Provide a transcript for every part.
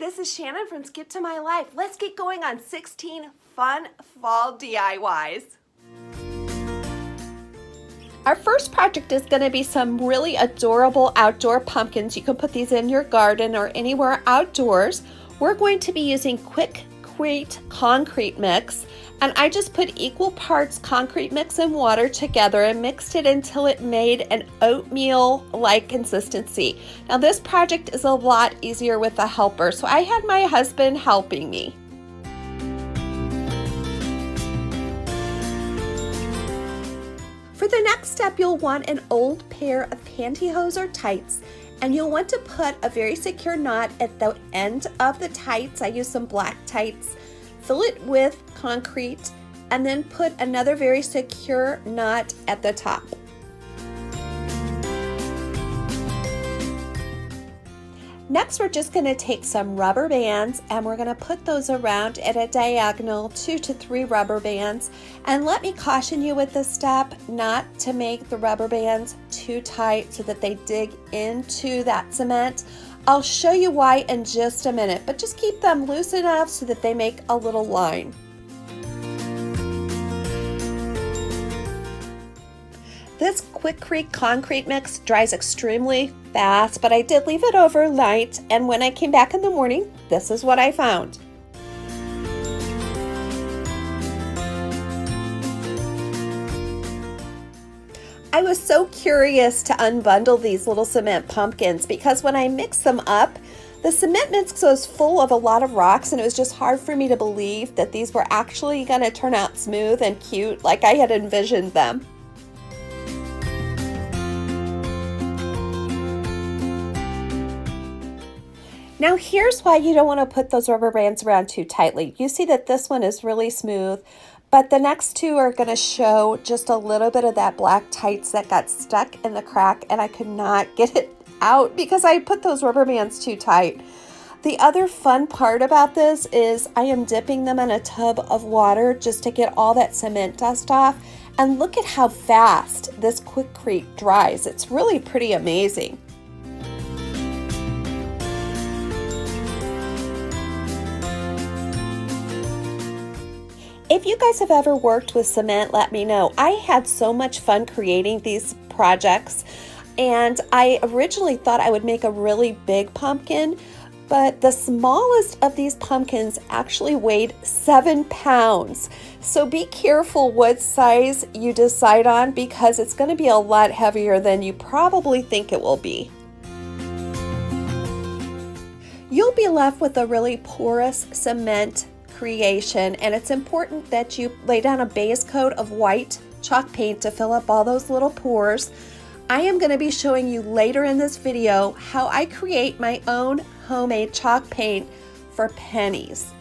this is Shannon from Skip to My Life. Let's get going on 16 fun fall DIYs. Our first project is going to be some really adorable outdoor pumpkins. You can put these in your garden or anywhere outdoors. We're going to be using Quikrete concrete mix, and I just put equal parts concrete mix and water together and mixed it until it made an oatmeal-like consistency. Now this project is a lot easier with a helper, so I had my husband helping me. For the next step, you'll want an old pair of pantyhose or tights, and you'll want to put a very secure knot at the end of the tights. I use some black tights. Fill it with concrete and then put another very secure knot at the top. Next, we're just going to take some rubber bands and we're going to put those around at a diagonal, 2 to 3 rubber bands. And let me caution you with this step not to make the rubber bands too tight so that they dig into that cement. I'll show you why in just a minute, but just keep them loose enough so that they make a little line. This Quikrete concrete mix dries extremely fast, but I did leave it overnight, and when I came back in the morning, this is what I found. I was so curious to unbundle these little cement pumpkins because when I mixed them up, the cement mix was full of a lot of rocks, and it was just hard for me to believe that these were actually going to turn out smooth and cute like I had envisioned them. Now here's why you don't want to put those rubber bands around too tightly. You see that this one is really smooth, but the next two are going to show just a little bit of that black tights that got stuck in the crack, and I could not get it out because I put those rubber bands too tight. The other fun part about this is I am dipping them in a tub of water just to get all that cement dust off, and look at how fast this Quikrete dries. It's really pretty amazing. If you guys have ever worked with cement, let me know. I had so much fun creating these projects, and I originally thought I would make a really big pumpkin, but the smallest of these pumpkins actually weighed 7 pounds. So be careful what size you decide on because it's going to be a lot heavier than you probably think it will be. You'll be left with a really porous cement creation, and it's important that you lay down a base coat of white chalk paint to fill up all those little pores. I am going to be showing you later in this video how I create my own homemade chalk paint for pennies.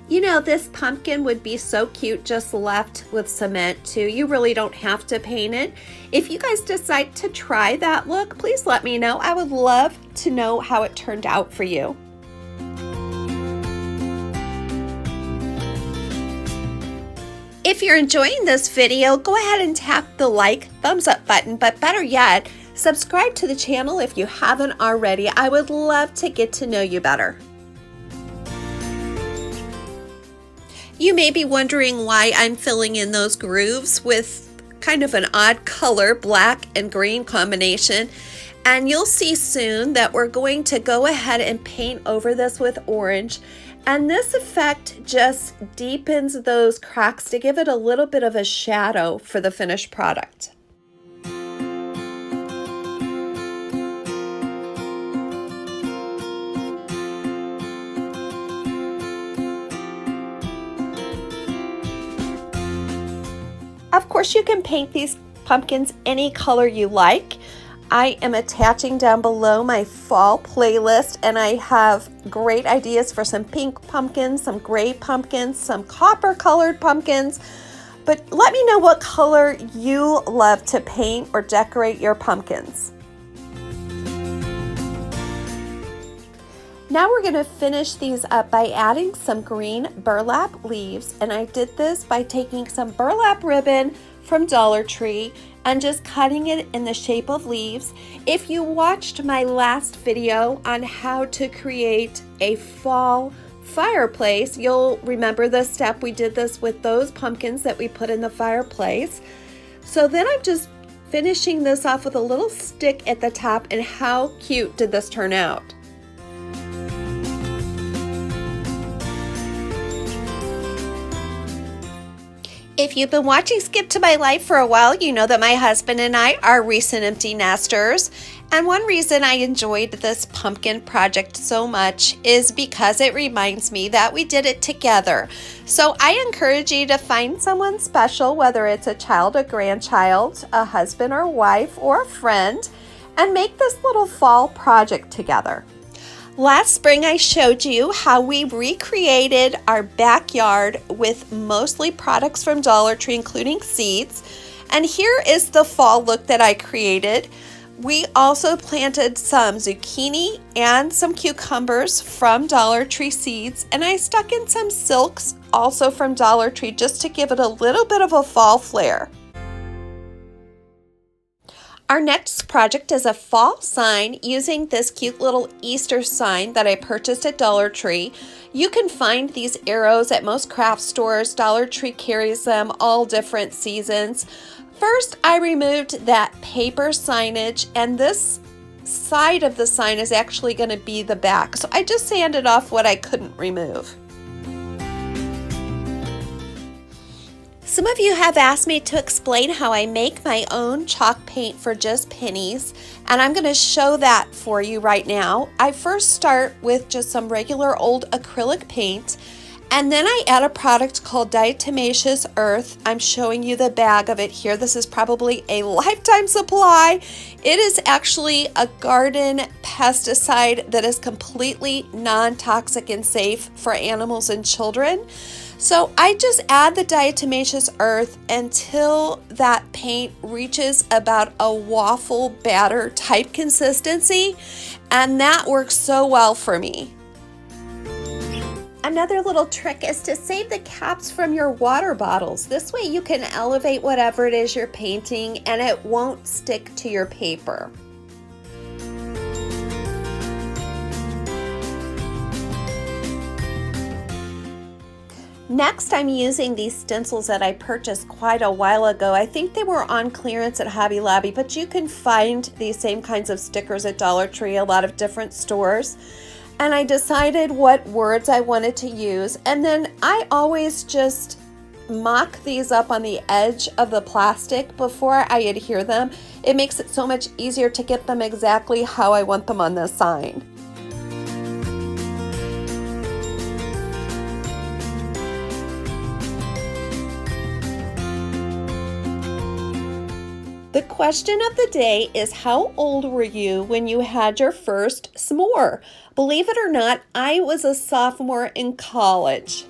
You know, this pumpkin would be so cute just left with cement too. You really don't have to paint it. If you guys decide to try that look, please let me know. I would love to know how it turned out for you. If you're enjoying this video, go ahead and tap the like, thumbs up button, but better yet, subscribe to the channel if you haven't already. I would love to get to know you better. You may be wondering why I'm filling in those grooves with kind of an odd color, black and green combination. And you'll see soon that we're going to go ahead and paint over this with orange. And this effect just deepens those cracks to give it a little bit of a shadow for the finished product. Of course, you can paint these pumpkins any color you like. I am attaching down below my fall playlist, and I have great ideas for some pink pumpkins, some gray pumpkins, some copper colored pumpkins. But let me know what color you love to paint or decorate your pumpkins. Now we're going to finish these up by adding some green burlap leaves, and I did this by taking some burlap ribbon from Dollar Tree and just cutting it in the shape of leaves. If you watched my last video on how to create a fall fireplace, you'll remember this step. We did this with those pumpkins that we put in the fireplace. So then I'm just finishing this off with a little stick at the top, and how cute did this turn out? If you've been watching Skip to My Life for a while, you know that my husband and I are recent empty nesters. And one reason I enjoyed this pumpkin project so much is because it reminds me that we did it together. So I encourage you to find someone special, whether it's a child, a grandchild, a husband or wife, or a friend, and make this little fall project together. Last spring, I showed you how we recreated our backyard with mostly products from Dollar Tree, including seeds. And here is the fall look that I created. We also planted some zucchini and some cucumbers from Dollar Tree seeds, and I stuck in some silks also from Dollar Tree just to give it a little bit of a fall flair. Our next project is a fall sign using this cute little Easter sign that I purchased at Dollar Tree. You can find these arrows at most craft stores. Dollar Tree carries them all different seasons. First, I removed that paper signage, and this side of the sign is actually going to be the back. So I just sanded off what I couldn't remove. Some of you have asked me to explain how I make my own chalk paint for just pennies, and I'm going to show that for you right now. I first start with just some regular old acrylic paint, and then I add a product called diatomaceous earth. I'm showing you the bag of it here. This is probably a lifetime supply. It is actually a garden pesticide that is completely non-toxic and safe for animals and children. So I just add the diatomaceous earth until that paint reaches about a waffle batter type consistency, and that works so well for me. Another little trick is to save the caps from your water bottles. This way you can elevate whatever it is you're painting and it won't stick to your paper. Next, I'm using these stencils that I purchased quite a while ago. I think they were on clearance at Hobby Lobby, but you can find these same kinds of stickers at Dollar Tree, a lot of different stores. And I decided what words I wanted to use, and then I always just mock these up on the edge of the plastic before I adhere them. It makes it so much easier to get them exactly how I want them on the sign. The question of the day is, how old were you when you had your first s'more? Believe it or not, I was a sophomore in college.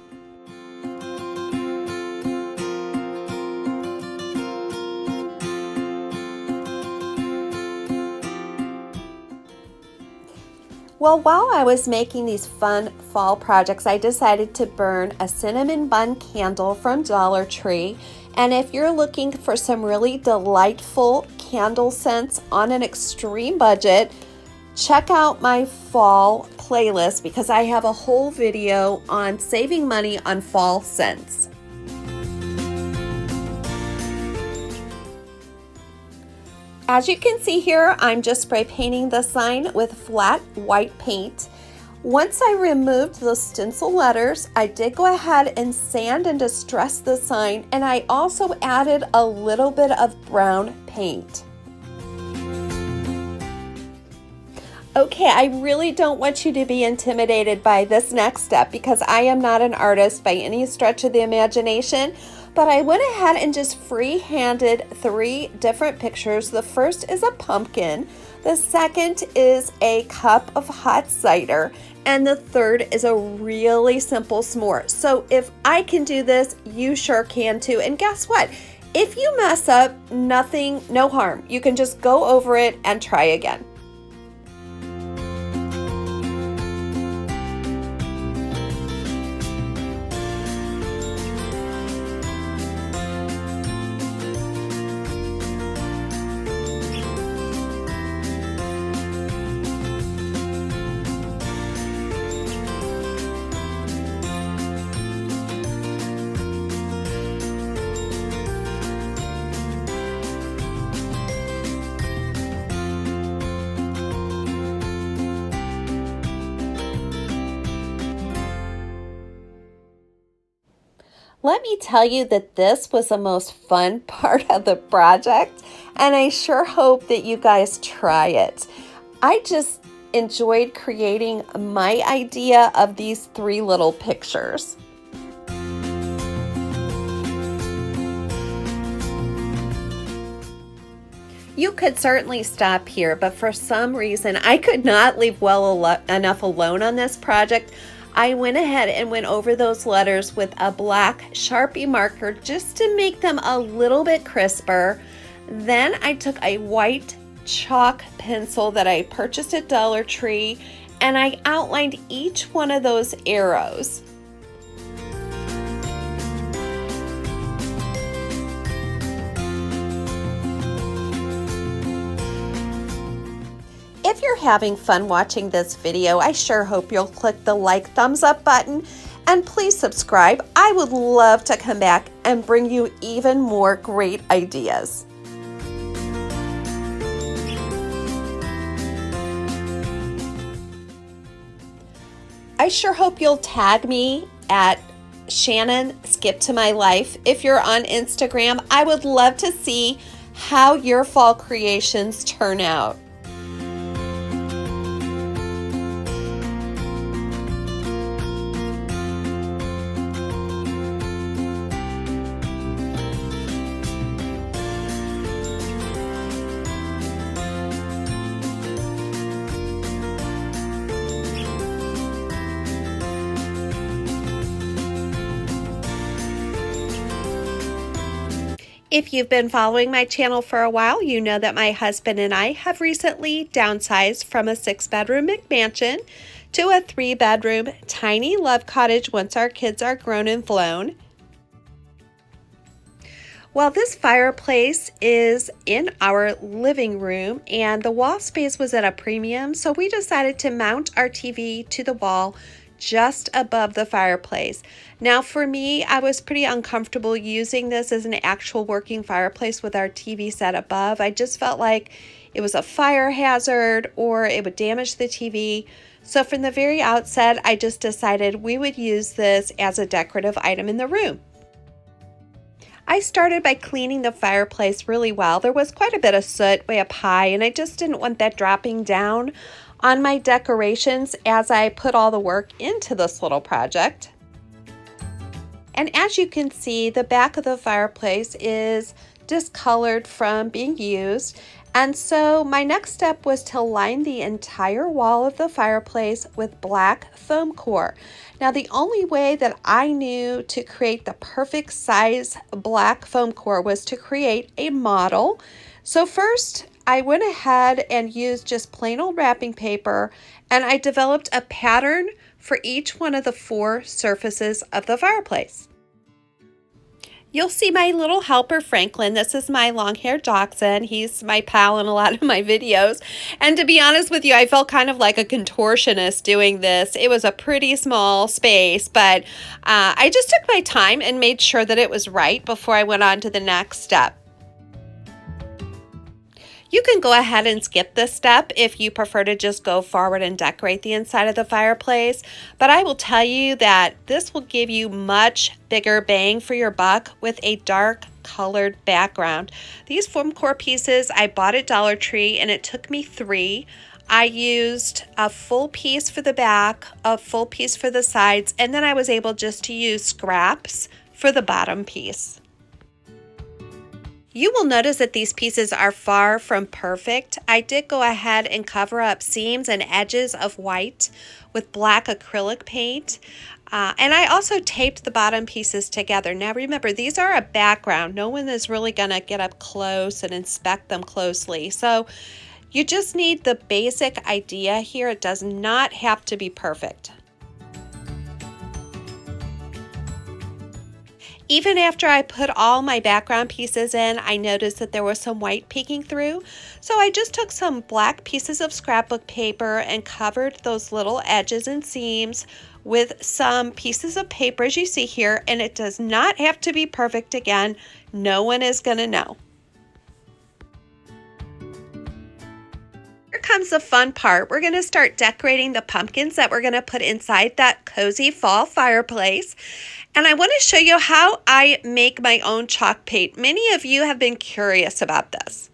Well, while I was making these fun fall projects, I decided to burn a cinnamon bun candle from Dollar Tree. And if you're looking for some really delightful candle scents on an extreme budget, check out my fall playlist because I have a whole video on saving money on fall scents. As you can see here, I'm just spray painting the sign with flat white paint. Once I removed the stencil letters, I did go ahead and sand and distress the sign, and I also added a little bit of brown paint. Okay, I really don't want you to be intimidated by this next step because I am not an artist by any stretch of the imagination, but I went ahead and just free-handed 3 different pictures. The first is a pumpkin, the second is a cup of hot cider, and the third is a really simple s'more. So if I can do this, you sure can too. And guess what? If you mess up, no harm. You can just go over it and try again. Let me tell you that this was the most fun part of the project, and I sure hope that you guys try it. I just enjoyed creating my idea of these three little pictures. You could certainly stop here, but for some reason I could not leave enough alone on this project. I went ahead and went over those letters with a black Sharpie marker just to make them a little bit crisper. Then I took a white chalk pencil that I purchased at Dollar Tree, and I outlined each one of those arrows. If you're having fun watching this video, I sure hope you'll click the thumbs up button, and please subscribe. I would love to come back and bring you even more great ideas. I sure hope you'll tag me at Shannon Skip to My Life. If you're on Instagram, I would love to see how your fall creations turn out. If you've been following my channel for a while, you know that my husband and I have recently downsized from a 6-bedroom McMansion to a 3-bedroom tiny love cottage once our kids are grown and flown. Well, this fireplace is in our living room, and the wall space was at a premium, so we decided to mount our TV to the wall just above the fireplace. Now for me, I was pretty uncomfortable using this as an actual working fireplace with our TV set above. I just felt like it was a fire hazard or it would damage the TV. So from the very outset, I just decided we would use this as a decorative item in the room. I started by cleaning the fireplace really well. There was quite a bit of soot way up high, and I just didn't want that dropping down on my decorations as I put all the work into this little project. And as you can see, the back of the fireplace is discolored from being used. And so my next step was to line the entire wall of the fireplace with black foam core. Now the only way that I knew to create the perfect size black foam core was to create a model. So first I went ahead and used just plain old wrapping paper, and I developed a pattern for each one of the 4 surfaces of the fireplace. You'll see my little helper Franklin. This is my long-haired dachshund. He's my pal in a lot of my videos. And to be honest with you, I felt kind of like a contortionist doing this. It was a pretty small space, but I just took my time and made sure that it was right before I went on to the next step. You can go ahead and skip this step if you prefer to just go forward and decorate the inside of the fireplace, but I will tell you that this will give you much bigger bang for your buck with a dark colored background. These foam core pieces I bought at Dollar Tree, and it took me 3. I used a full piece for the back, a full piece for the sides, and then I was able just to use scraps for the bottom piece. You will notice that these pieces are far from perfect. I did go ahead and cover up seams and edges of white with black acrylic paint. And I also taped the bottom pieces together. Now remember, these are a background. No one is really going to get up close and inspect them closely. So you just need the basic idea here. It does not have to be perfect. Even after I put all my background pieces in, I noticed that there was some white peeking through. So I just took some black pieces of scrapbook paper and covered those little edges and seams with some pieces of paper, as you see here, and it does not have to be perfect again. No one is going to know. Here comes the fun part. We're going to start decorating the pumpkins that we're going to put inside that cozy fall fireplace. And I want to show you how I make my own chalk paint. Many of you have been curious about this.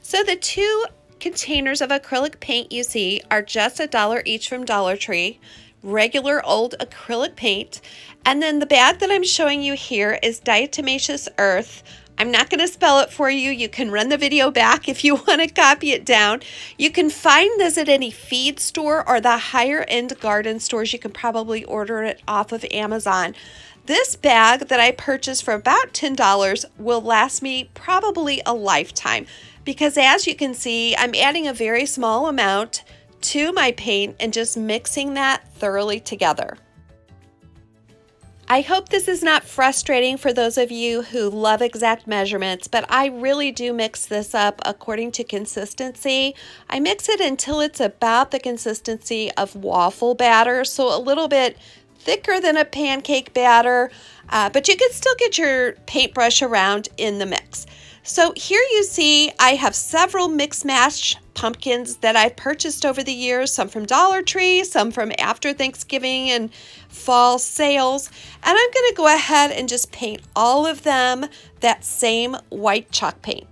So the 2 containers of acrylic paint you see are just $1 each from Dollar Tree, regular old acrylic paint. And then the bag that I'm showing you here is diatomaceous earth. I'm not going to spell it for you. You can run the video back if you want to copy it down. You can find this at any feed store or the higher end garden stores. You can probably order it off of Amazon. This bag that I purchased for about $10 will last me probably a lifetime because as you can see, I'm adding a very small amount to my paint and just mixing that thoroughly together. I hope this is not frustrating for those of you who love exact measurements, but I really do mix this up according to consistency. I mix it until it's about the consistency of waffle batter, so a little bit thicker than a pancake batter, but you can still get your paintbrush around in the mix. So here you see I have several mix match pumpkins that I've purchased over the years, some from Dollar Tree, some from after Thanksgiving and fall sales. And I'm going to go ahead and just paint all of them that same white chalk paint.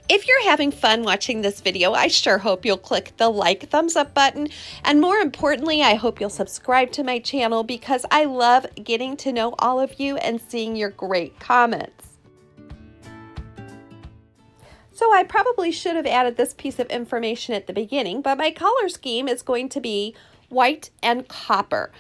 If you're having fun watching this video, I sure hope you'll click the like, thumbs up button, and more importantly, I hope you'll subscribe to my channel because I love getting to know all of you and seeing your great comments. So I probably should have added this piece of information at the beginning, but my color scheme is going to be white and copper.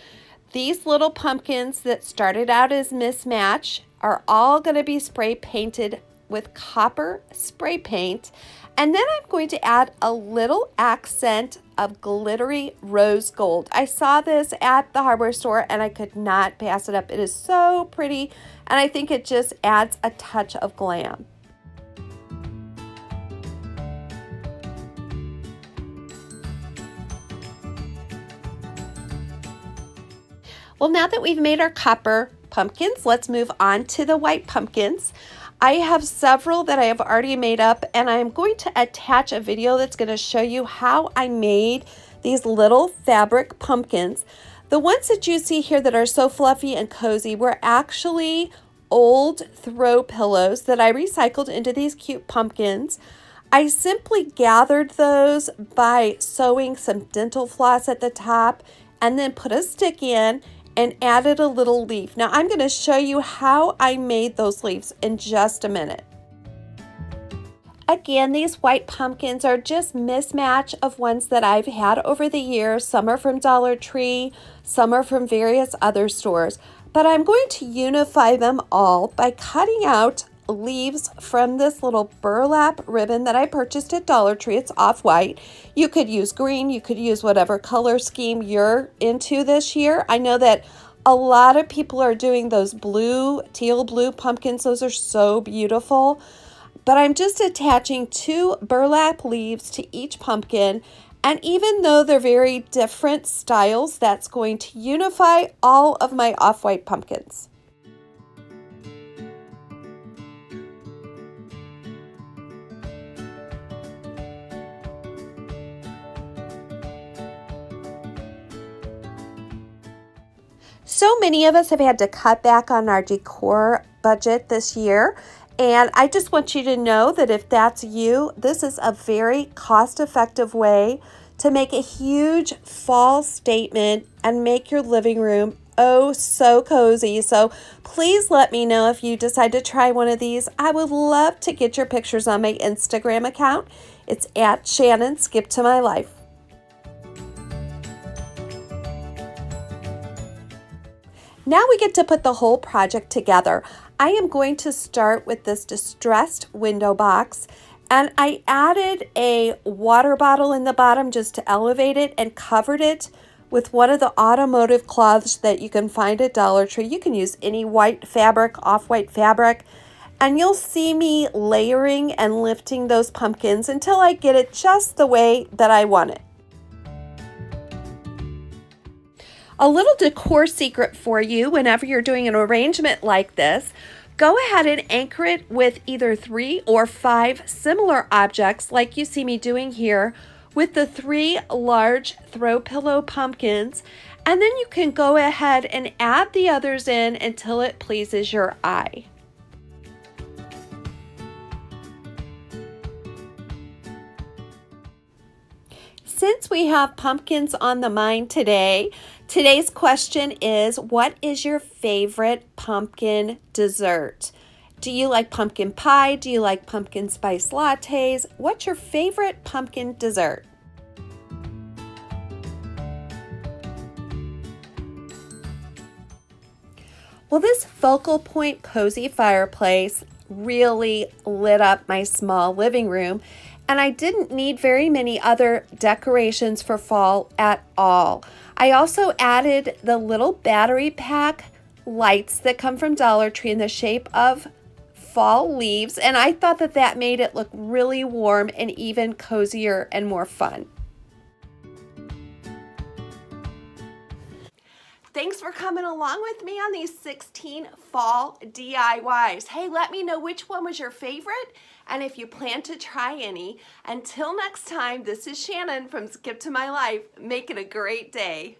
These little pumpkins that started out as mismatch are all going to be spray painted with copper spray paint, and then I'm going to add a little accent of glittery rose gold. I saw this at the hardware store and I could not pass it up. It is so pretty and I think it just adds a touch of glam. Well, now that we've made our copper pumpkins, let's move on to the white pumpkins. I have several that I have already made up, and I'm going to attach a video that's going to show you how I made these little fabric pumpkins. The ones that you see here that are so fluffy and cozy were actually old throw pillows that I recycled into these cute pumpkins. I simply gathered those by sewing some dental floss at the top and then put a stick in and added a little leaf. Now I'm going to show you how I made those leaves in just a minute. Again, these white pumpkins are just mismatch of ones that I've had over the years. Some are from Dollar Tree, some are from various other stores, but I'm going to unify them all by cutting out leaves from this little burlap ribbon that I purchased at Dollar Tree. It's off-white. You could use green, you could use whatever color scheme you're into this year. I know that a lot of people are doing those blue, teal blue pumpkins. Those are so beautiful. But I'm just attaching 2 burlap leaves to each pumpkin. And even though they're very different styles, that's going to unify all of my off-white pumpkins. So many of us have had to cut back on our decor budget this year, and I just want you to know that if that's you, this is a very cost-effective way to make a huge fall statement and make your living room oh so cozy. So please let me know if you decide to try one of these. I would love to get your pictures on my Instagram account. It's at Shannon Skip to My Life. Now we get to put the whole project together. I am going to start with this distressed window box, and I added a water bottle in the bottom just to elevate it and covered it with one of the automotive cloths that you can find at Dollar Tree. You can use any white fabric, off-white fabric, and you'll see me layering and lifting those pumpkins until I get it just the way that I want it. A little decor secret for you whenever you're doing an arrangement like this: Go ahead and anchor it with either 3 or 5 similar objects like you see me doing here with the 3 large throw pillow pumpkins, and then you can go ahead and add the others in until it pleases your eye. Since we have pumpkins on the mind today, today's question is, what is your favorite pumpkin dessert? Do you like pumpkin pie? Do you like pumpkin spice lattes? What's your favorite pumpkin dessert? Well, this focal point cozy fireplace really lit up my small living room, and I didn't need very many other decorations for fall at all. I also added the little battery pack lights that come from Dollar Tree in the shape of fall leaves, and I thought that that made it look really warm and even cozier and more fun. Thanks for coming along with me on these 16 fall DIYs. Hey, let me know which one was your favorite and if you plan to try any. Until next time, this is Shannon from Skip to My Life. Make it a great day.